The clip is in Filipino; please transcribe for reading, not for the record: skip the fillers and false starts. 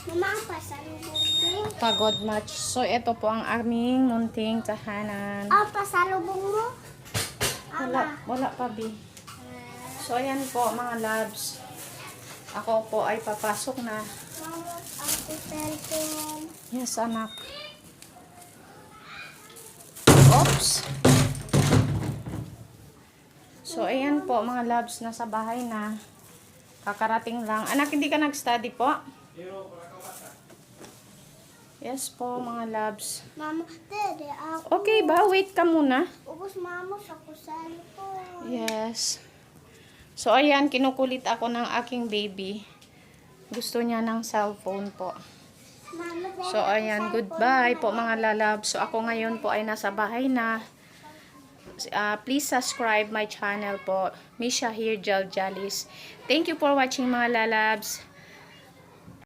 Mama, ang pasalubong mo. Pagod match. So, ito po ang aming munting tahanan. Ang pasalubong mo? Wala pa, B. So, ayan po, mga loves. Ako po ay papasok na. Mama, ang cellphone. Yes, anak. Oops. So, ayan po, mga loves, nasa bahay na. Kakarating lang. Anak, hindi ka nag-study po? Yes po, mga loves. Mama, dede, ako. Okay ba? Wait ka muna. Ubus mama sa cellphone. Yes. So, ayan, kinukulit ako ng aking baby. Gusto niya ng cellphone po. Mama, dede, So, ayan, goodbye po mga lalabs. So, ako ngayon po ay nasa bahay na. Please subscribe my channel po. Misha here, Jal Jalis. Thank you for watching mga lalabs.